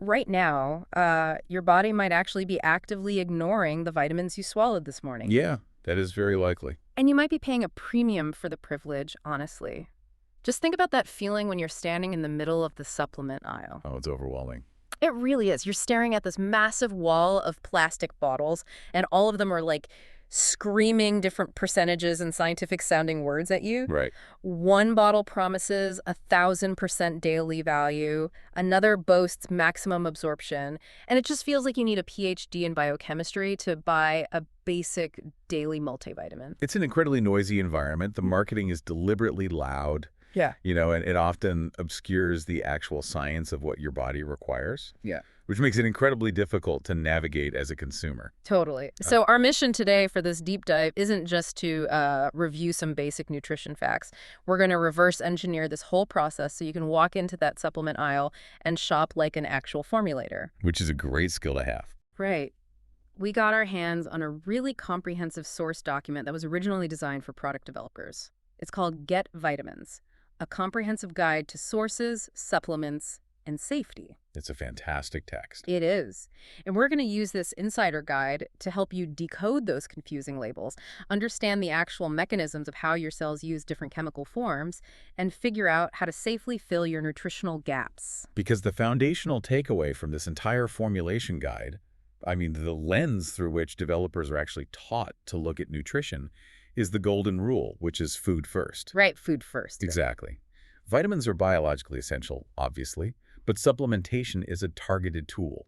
Right now, your body might actually be actively ignoring the vitamins you swallowed this morning. Yeah, that is very likely. And you might be paying a premium for the privilege, honestly. Just think about that feeling when you're standing in the middle of the supplement aisle. Oh, it's overwhelming. It really is. You're staring at this massive wall of plastic bottles, and all of them are like screaming different percentages and scientific sounding words at you. Right. One bottle promises 1,000% daily value, another boasts maximum absorption, and it just feels like you need a PhD in biochemistry to buy a basic daily multivitamin. It's an incredibly noisy environment. The marketing is deliberately loud. Yeah. And it often obscures the actual science of what your body requires. Yeah. Which makes it incredibly difficult to navigate as a consumer. Totally. So our mission today for this deep dive isn't just to review some basic nutrition facts. We're going to reverse engineer this whole process so you can walk into that supplement aisle and shop like an actual formulator. Which is a great skill to have. Right. We got our hands on a really comprehensive source document that was originally designed for product developers. It's called Get Vitamins, a comprehensive guide to sources, supplements, and safety. It's a fantastic text. It is. And we're going to use this insider guide to help you decode those confusing labels, understand the actual mechanisms of how your cells use different chemical forms, and figure out how to safely fill your nutritional gaps. Because the foundational takeaway from this entire formulation guide, the lens through which developers are actually taught to look at nutrition, is the golden rule, which is food first. Right, food first. Exactly. Vitamins are biologically essential, obviously, but supplementation is a targeted tool.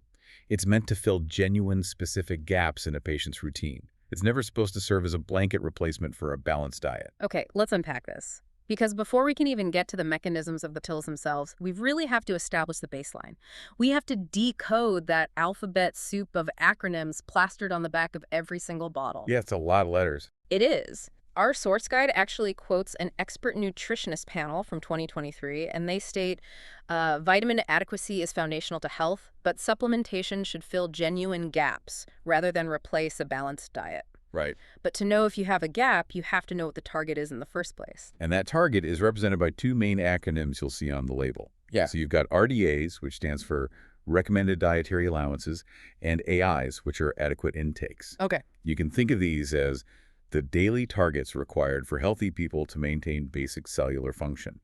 It's meant to fill genuine, specific gaps in a patient's routine. It's never supposed to serve as a blanket replacement for a balanced diet. Okay, let's unpack this. Because before we can even get to the mechanisms of the pills themselves, we really have to establish the baseline. We have to decode that alphabet soup of acronyms plastered on the back of every single bottle. Yeah, it's a lot of letters. It is. Our source guide actually quotes an expert nutritionist panel from 2023, and they state, vitamin adequacy is foundational to health, but supplementation should fill genuine gaps rather than replace a balanced diet. Right. But to know if you have a gap, you have to know what the target is in the first place. And that target is represented by two main acronyms you'll see on the label. Yeah. So you've got RDAs, which stands for recommended dietary allowances, and AIs, which are adequate intakes. Okay. You can think of these as the daily targets required for healthy people to maintain basic cellular function.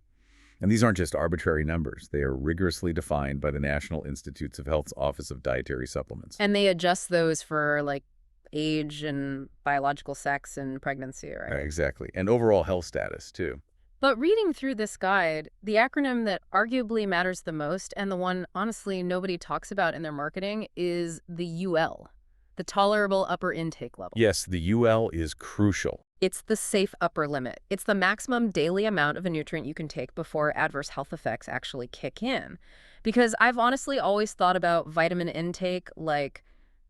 And these aren't just arbitrary numbers. They are rigorously defined by the National Institutes of Health's Office of Dietary Supplements. And they adjust those for, like, age and biological sex and pregnancy, right? Exactly. And overall health status, too. But reading through this guide, the acronym that arguably matters the most, and the one, honestly, nobody talks about in their marketing, is the UL. The tolerable upper intake level. Yes, the UL is crucial. It's the safe upper limit. It's the maximum daily amount of a nutrient you can take before adverse health effects actually kick in. Because I've honestly always thought about vitamin intake like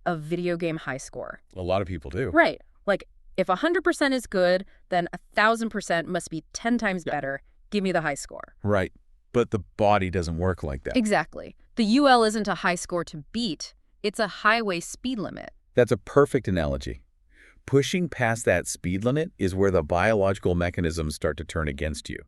a video game high score. A lot of people do. Right. Like, if 100% is good, then 1,000% must be 10 times better. Give me the high score. Right. But the body doesn't work like that. Exactly. The UL isn't a high score to beat. It's a highway speed limit. That's a perfect analogy. Pushing past that speed limit is where the biological mechanisms start to turn against you.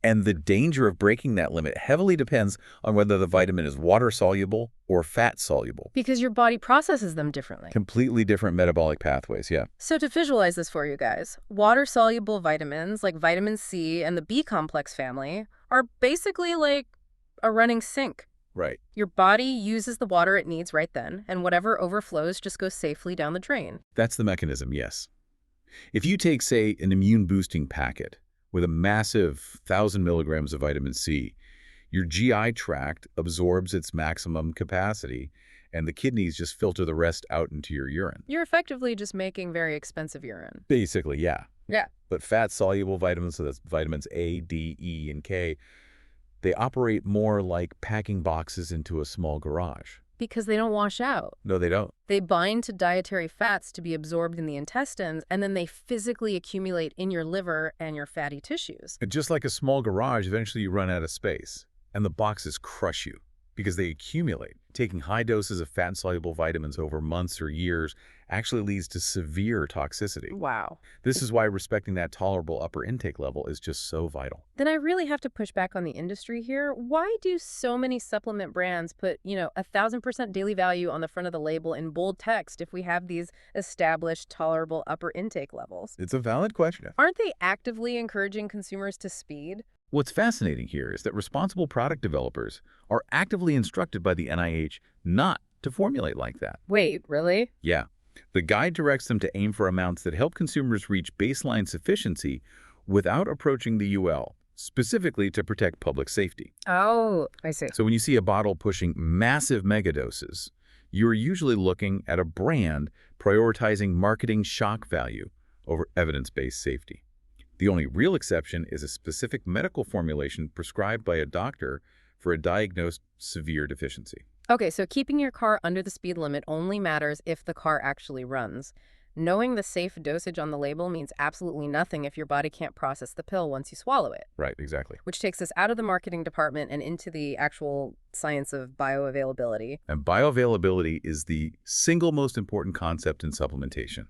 And the danger of breaking that limit heavily depends on whether the vitamin is water-soluble or fat-soluble. Because your body processes them differently. Completely different metabolic pathways, yeah. So to visualize this for you guys, water-soluble vitamins like vitamin C and the B-complex family are basically like a running sink. Right. Your body uses the water it needs right then, and whatever overflows just goes safely down the drain. That's the mechanism, yes. If you take, say, an immune-boosting packet with a massive 1,000 milligrams of vitamin C, your GI tract absorbs its maximum capacity, and the kidneys just filter the rest out into your urine. You're effectively just making very expensive urine. Basically, yeah. Yeah. But fat-soluble vitamins, so that's vitamins A, D, E, and K, they operate more like packing boxes into a small garage. Because they don't wash out. No, they don't. They bind to dietary fats to be absorbed in the intestines, and then they physically accumulate in your liver and your fatty tissues. And just like a small garage, eventually you run out of space, and the boxes crush you. because they accumulate. Taking high doses of fat-soluble vitamins over months or years actually leads to severe toxicity. Wow. This is why respecting that tolerable upper intake level is just so vital. Then I really have to push back on the industry here. Why do so many supplement brands put, 1,000% daily value on the front of the label in bold text if we have these established tolerable upper intake levels? It's a valid question. Aren't they actively encouraging consumers to speed? What's fascinating here is that responsible product developers are actively instructed by the NIH not to formulate like that. Wait, really? Yeah. The guide directs them to aim for amounts that help consumers reach baseline sufficiency without approaching the UL, specifically to protect public safety. Oh, I see. So when you see a bottle pushing massive megadoses, you're usually looking at a brand prioritizing marketing shock value over evidence-based safety. The only real exception is a specific medical formulation prescribed by a doctor for a diagnosed severe deficiency. Okay, so keeping your car under the speed limit only matters if the car actually runs. Knowing the safe dosage on the label means absolutely nothing if your body can't process the pill once you swallow it. Right, exactly. Which takes us out of the marketing department and into the actual science of bioavailability. And bioavailability is the single most important concept in supplementation.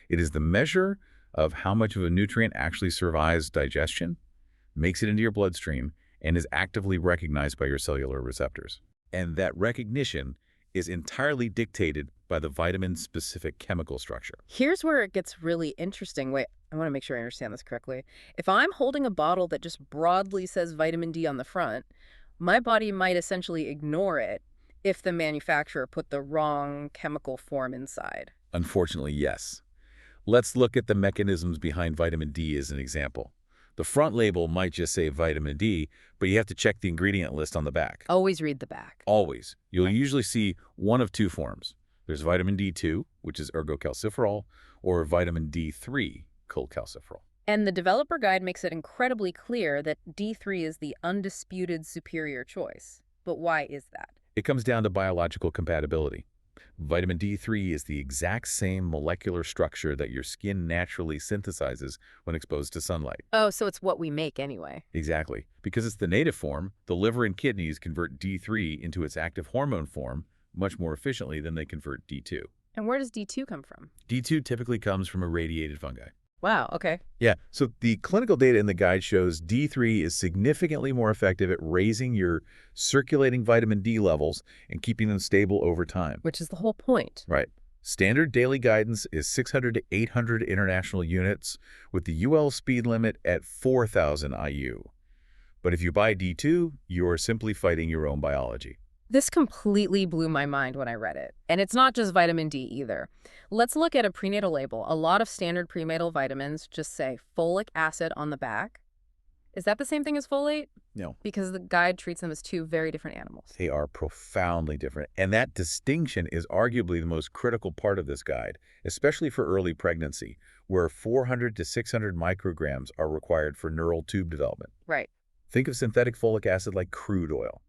It is the measure of how much of a nutrient actually survives digestion, makes it into your bloodstream, and is actively recognized by your cellular receptors. And that recognition is entirely dictated by the vitamin-specific chemical structure. Here's where it gets really interesting. Wait, I want to make sure I understand this correctly. If I'm holding a bottle that just broadly says vitamin D on the front, my body might essentially ignore it if the manufacturer put the wrong chemical form inside. Unfortunately, yes. Let's look at the mechanisms behind vitamin D as an example. The front label might just say vitamin D, but you have to check the ingredient list on the back. Always read the back. Always. You'll usually see one of two forms. There's vitamin D2, which is ergocalciferol, or vitamin D3, cholecalciferol. And the developer guide makes it incredibly clear that D3 is the undisputed superior choice. But why is that? It comes down to biological compatibility. Vitamin D3 is the exact same molecular structure that your skin naturally synthesizes when exposed to sunlight. Oh, so it's what we make anyway. Exactly. Because it's the native form, the liver and kidneys convert D3 into its active hormone form much more efficiently than they convert D2. And where does D2 come from? D2 typically comes from irradiated fungi. Wow, okay. Yeah, so the clinical data in the guide shows D3 is significantly more effective at raising your circulating vitamin D levels and keeping them stable over time. Which is the whole point. Right. Standard daily guidance is 600 to 800 international units, with the UL speed limit at 4,000 IU. But if you buy D2, you are simply fighting your own biology. This completely blew my mind when I read it. And it's not just vitamin D either. Let's look at a prenatal label. A lot of standard prenatal vitamins just say folic acid on the back. Is that the same thing as folate? No. Because the guide treats them as two very different animals. They are profoundly different. And that distinction is arguably the most critical part of this guide, especially for early pregnancy, where 400 to 600 micrograms are required for neural tube development. Right. Think of synthetic folic acid like crude oil.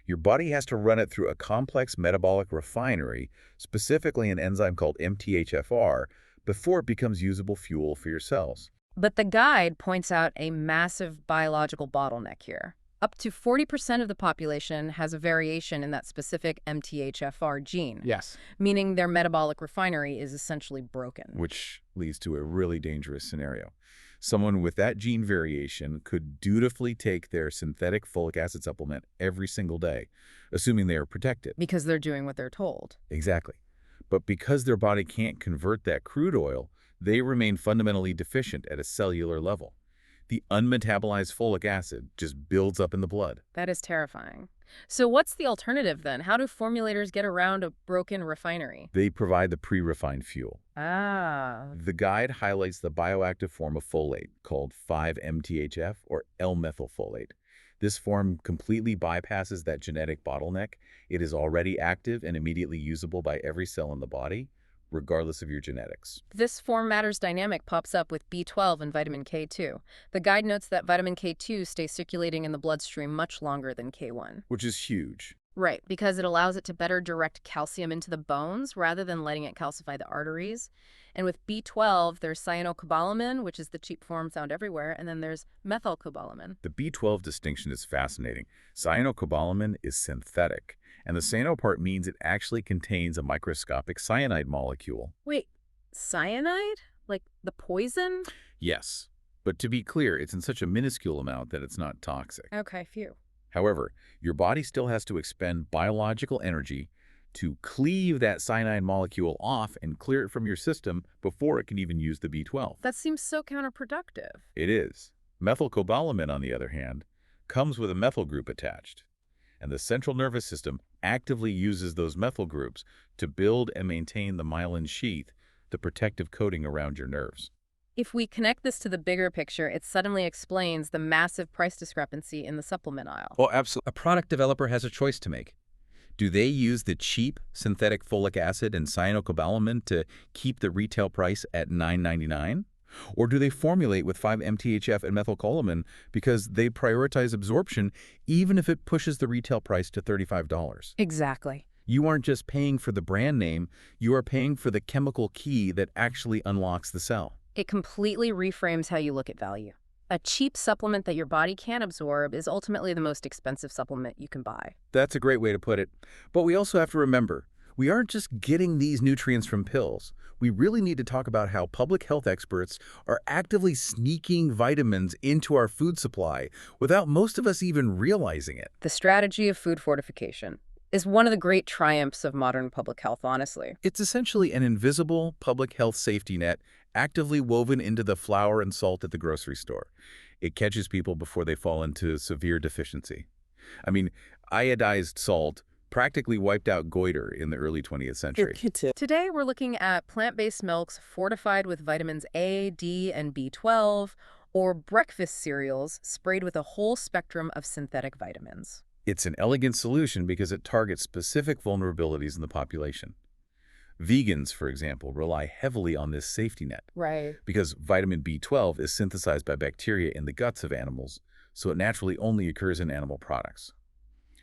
Your body has to run it through a complex metabolic refinery, specifically an enzyme called MTHFR, before it becomes usable fuel for your cells. But the guide points out a massive biological bottleneck here. Up to 40% of the population has a variation in that specific MTHFR gene. Yes. Meaning their metabolic refinery is essentially broken. Which leads to a really dangerous scenario. Someone with that gene variation could dutifully take their synthetic folic acid supplement every single day, assuming they are protected. Because they're doing what they're told. Exactly. But because their body can't convert that crude oil, they remain fundamentally deficient at a cellular level. The unmetabolized folic acid just builds up in the blood. That is terrifying. So what's the alternative then? How do formulators get around a broken refinery? They provide the pre-refined fuel. Ah. The guide highlights the bioactive form of folate called 5-MTHF or L-methylfolate. This form completely bypasses that genetic bottleneck. It is already active and immediately usable by every cell in the body, regardless of your genetics. This form matters dynamic pops up with B12 and vitamin K2. The guide notes that vitamin K2 stays circulating in the bloodstream much longer than K1. Which is huge. Right, because it allows it to better direct calcium into the bones rather than letting it calcify the arteries. And with B12, there's cyanocobalamin, which is the cheap form found everywhere, and then there's methylcobalamin. The B12 distinction is fascinating. Cyanocobalamin is synthetic, and the cyano part means it actually contains a microscopic cyanide molecule. Wait, cyanide? Like the poison? Yes, but to be clear, it's in such a minuscule amount that it's not toxic. Okay, phew. However, your body still has to expend biological energy to cleave that cyanide molecule off and clear it from your system before it can even use the B12. That seems so counterproductive. It is. Methylcobalamin, on the other hand, comes with a methyl group attached, and the central nervous system actively uses those methyl groups to build and maintain the myelin sheath, the protective coating around your nerves. If we connect this to the bigger picture, it suddenly explains the massive price discrepancy in the supplement aisle. Oh, absolutely. A product developer has a choice to make. Do they use the cheap synthetic folic acid and cyanocobalamin to keep the retail price at $9.99? Or do they formulate with 5-MTHF and methylcobalamin because they prioritize absorption even if it pushes the retail price to $35? Exactly. You aren't just paying for the brand name, you are paying for the chemical key that actually unlocks the cell. It completely reframes how you look at value. A cheap supplement that your body can't absorb is ultimately the most expensive supplement you can buy. That's a great way to put it. But we also have to remember, we aren't just getting these nutrients from pills. We really need to talk about how public health experts are actively sneaking vitamins into our food supply without most of us even realizing it. The strategy of food fortification is one of the great triumphs of modern public health, honestly. It's essentially an invisible public health safety net actively woven into the flour and salt at the grocery store. It catches people before they fall into severe deficiency. I mean, iodized salt practically wiped out goiter in the early 20th century. Today, we're looking at plant-based milks fortified with vitamins A, D, and B12, or breakfast cereals sprayed with a whole spectrum of synthetic vitamins. It's an elegant solution because it targets specific vulnerabilities in the population. Vegans, for example, rely heavily on this safety net. Right. Because vitamin B12 is synthesized by bacteria in the guts of animals, so it naturally only occurs in animal products.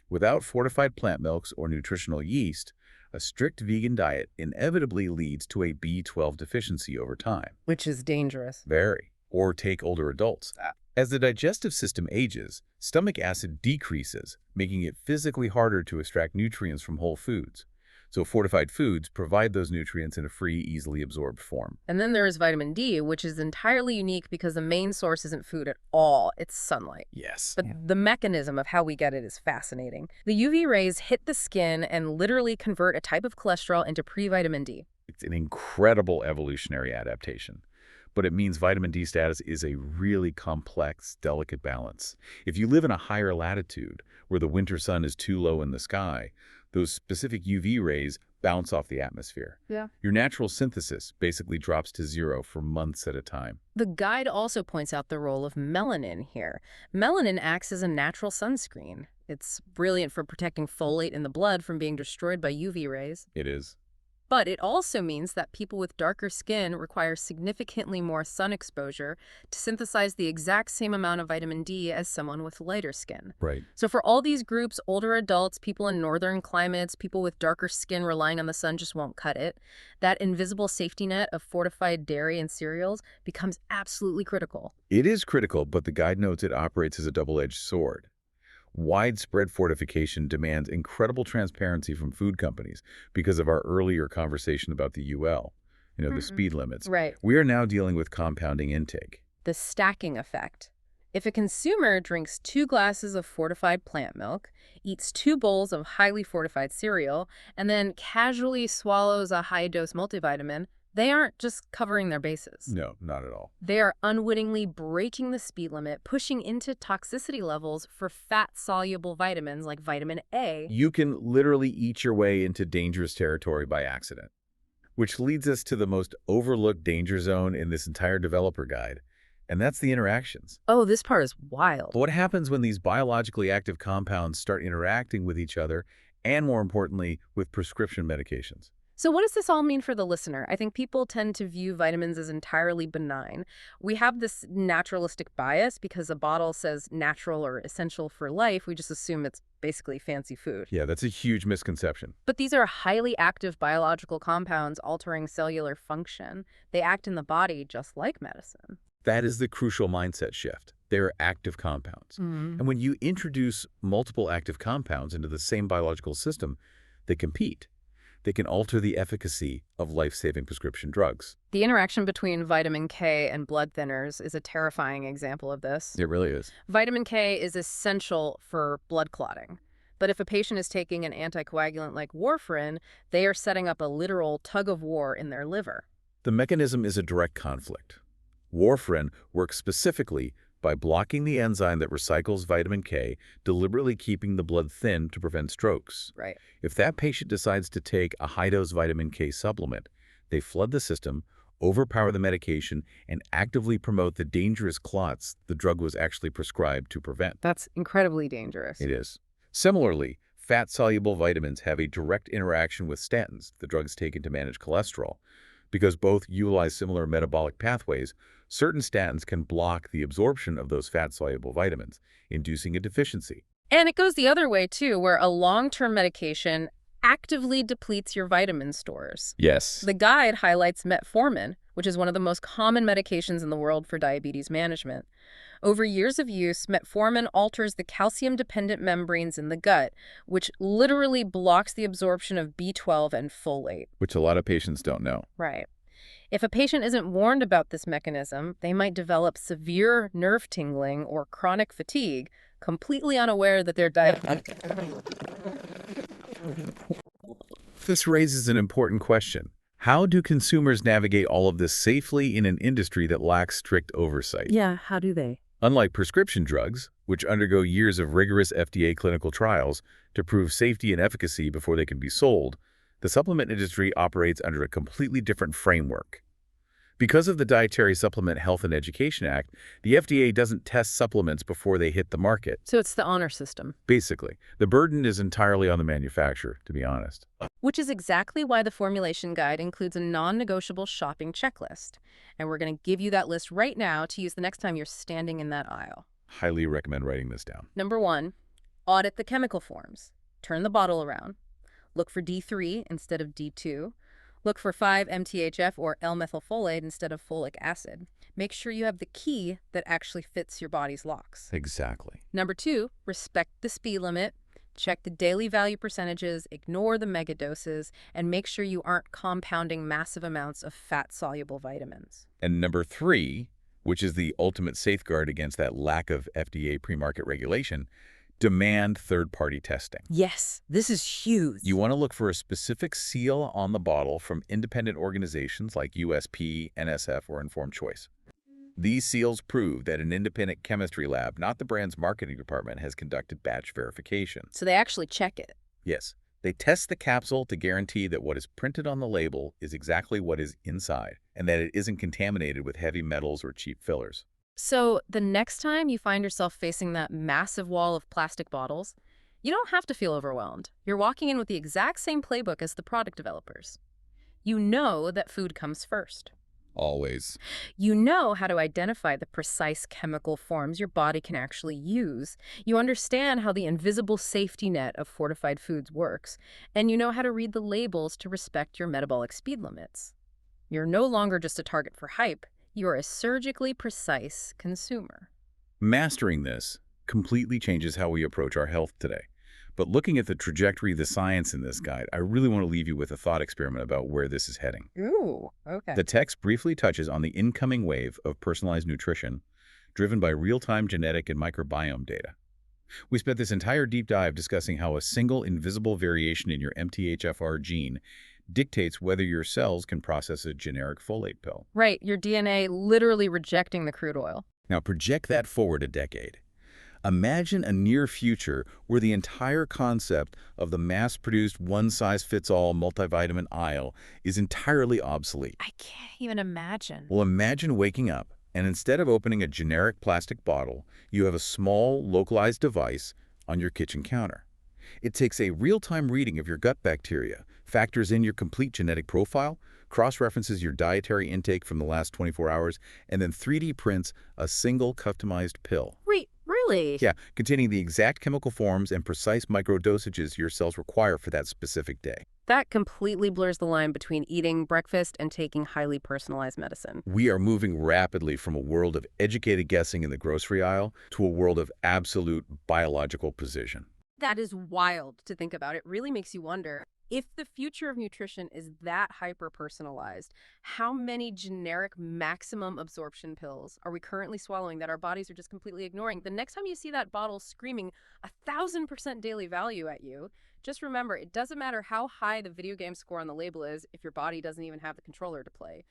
Without fortified plant milks or nutritional yeast, a strict vegan diet inevitably leads to a B12 deficiency over time. Which is dangerous. Very. Or take older adults. As the digestive system ages, stomach acid decreases, making it physically harder to extract nutrients from whole foods. So fortified foods provide those nutrients in a free, easily absorbed form. And then there is vitamin D, which is entirely unique because the main source isn't food at all, it's sunlight. Yes. But the mechanism of how we get it is fascinating. The UV rays hit the skin and literally convert a type of cholesterol into pre-vitamin D. It's an incredible evolutionary adaptation. But it means vitamin D status is a really complex, delicate balance. If you live in a higher latitude, where the winter sun is too low in the sky, those specific UV rays bounce off the atmosphere. Yeah. Your natural synthesis basically drops to zero for months at a time. The guide also points out the role of melanin here. Melanin acts as a natural sunscreen. It's brilliant for protecting folate in the blood from being destroyed by UV rays. It is. But it also means that people with darker skin require significantly more sun exposure to synthesize the exact same amount of vitamin D as someone with lighter skin. Right. So for all these groups, older adults, people in northern climates, people with darker skin relying on the sun just won't cut it. That invisible safety net of fortified dairy and cereals becomes absolutely critical. It is critical, but the guide notes it operates as a double-edged sword. Widespread fortification demands incredible transparency from food companies because of our earlier conversation about the UL, the speed limits. Right. We are now dealing with compounding intake. The stacking effect. If a consumer drinks 2 glasses of fortified plant milk, eats 2 bowls of highly fortified cereal, and then casually swallows a high-dose multivitamin, they aren't just covering their bases. No, not at all. They are unwittingly breaking the speed limit, pushing into toxicity levels for fat-soluble vitamins like vitamin A. You can literally eat your way into dangerous territory by accident. Which leads us to the most overlooked danger zone in this entire developer guide, and that's the interactions. Oh, this part is wild. What happens when these biologically active compounds start interacting with each other and, more importantly, with prescription medications? So what does this all mean for the listener? I think people tend to view vitamins as entirely benign. We have this naturalistic bias because a bottle says natural or essential for life. We just assume it's basically fancy food. Yeah, that's a huge misconception. But these are highly active biological compounds altering cellular function. They act in the body just like medicine. That is the crucial mindset shift. They are active compounds. And when you introduce multiple active compounds into the same biological system, they compete. They can alter the efficacy of life-saving prescription drugs. The interaction between vitamin K and blood thinners is a terrifying example of this. It really is. Vitamin K is essential for blood clotting. But if a patient is taking an anticoagulant like warfarin, they are setting up a literal tug-of-war in their liver. The mechanism is a direct conflict. Warfarin works specifically by blocking the enzyme that recycles vitamin K, deliberately keeping the blood thin to prevent strokes. Right. If that patient decides to take a high-dose vitamin K supplement, they flood the system, overpower the medication, and actively promote the dangerous clots the drug was actually prescribed to prevent. That's incredibly dangerous. It is. Similarly, fat-soluble vitamins have a direct interaction with statins, the drugs taken to manage cholesterol. Because both utilize similar metabolic pathways, certain statins can block the absorption of those fat-soluble vitamins, inducing a deficiency. And it goes the other way, too, where a long-term medication actively depletes your vitamin stores. Yes. The guide highlights metformin, which is one of the most common medications in the world for diabetes management. Over years of use, metformin alters the calcium-dependent membranes in the gut, which literally blocks the absorption of B12 and folate. Which a lot of patients don't know. Right. If a patient isn't warned about this mechanism, they might develop severe nerve tingling or chronic fatigue, completely unaware that they're diabetic. This raises an important question. How do consumers navigate all of this safely in an industry that lacks strict oversight? Yeah, how do they? Unlike prescription drugs, which undergo years of rigorous FDA clinical trials to prove safety and efficacy before they can be sold, the supplement industry operates under a completely different framework. Because of the Dietary Supplement Health and Education Act, the FDA doesn't test supplements before they hit the market. So it's the honor system. Basically, the burden is entirely on the manufacturer, to be honest. Which is exactly why the formulation guide includes a non-negotiable shopping checklist. And we're going to give you that list right now to use the next time you're standing in that aisle. Highly recommend writing this down. Number 1, audit the chemical forms. Turn the bottle around. Look for D3 instead of D2. Look for 5-MTHF or L-methylfolate instead of folic acid. Make sure you have the key that actually fits your body's locks. Exactly. Number 2, respect the speed limit. Check the daily value percentages, ignore the mega doses, and make sure you aren't compounding massive amounts of fat-soluble vitamins. And number 3, which is the ultimate safeguard against that lack of FDA pre-market regulation, demand third-party testing. Yes, this is huge. You want to look for a specific seal on the bottle from independent organizations like USP, NSF, or Informed Choice. These seals prove that an independent chemistry lab, not the brand's marketing department, has conducted batch verification. So they actually check it. Yes, they test the capsule to guarantee that what is printed on the label is exactly what is inside, and that it isn't contaminated with heavy metals or cheap fillers. So the next time you find yourself facing that massive wall of plastic bottles, you don't have to feel overwhelmed. You're walking in with the exact same playbook as the product developers. You know that food comes first. Always. You know how to identify the precise chemical forms your body can actually use. You understand how the invisible safety net of fortified foods works, and you know how to read the labels to respect your metabolic speed limits. You're no longer just a target for hype. You're a surgically precise consumer. Mastering this completely changes how we approach our health today. But looking at the trajectory of the science in this guide, I really want to leave you with a thought experiment about where this is heading. Ooh, okay. The text briefly touches on the incoming wave of personalized nutrition driven by real-time genetic and microbiome data. We spent this entire deep dive discussing how a single invisible variation in your MTHFR gene dictates whether your cells can process a generic folate pill. Right, your DNA literally rejecting the crude oil. Now project that forward a decade. Imagine a near future where the entire concept of the mass-produced one-size-fits-all multivitamin aisle is entirely obsolete. I can't even imagine. Well, imagine waking up and instead of opening a generic plastic bottle, you have a small, localized device on your kitchen counter. It takes a real-time reading of your gut bacteria, factors in your complete genetic profile, cross-references your dietary intake from the last 24 hours, and then 3D prints a single customized pill. Really? Yeah, containing the exact chemical forms and precise microdosages your cells require for that specific day. That completely blurs the line between eating breakfast and taking highly personalized medicine. We are moving rapidly from a world of educated guessing in the grocery aisle to a world of absolute biological precision. That is wild to think about. It really makes you wonder, if the future of nutrition is that hyper-personalized, how many generic maximum absorption pills are we currently swallowing that our bodies are just completely ignoring? The next time you see that bottle screaming 1,000% daily value at you, just remember, it doesn't matter how high the video game score on the label is if your body doesn't even have the controller to play.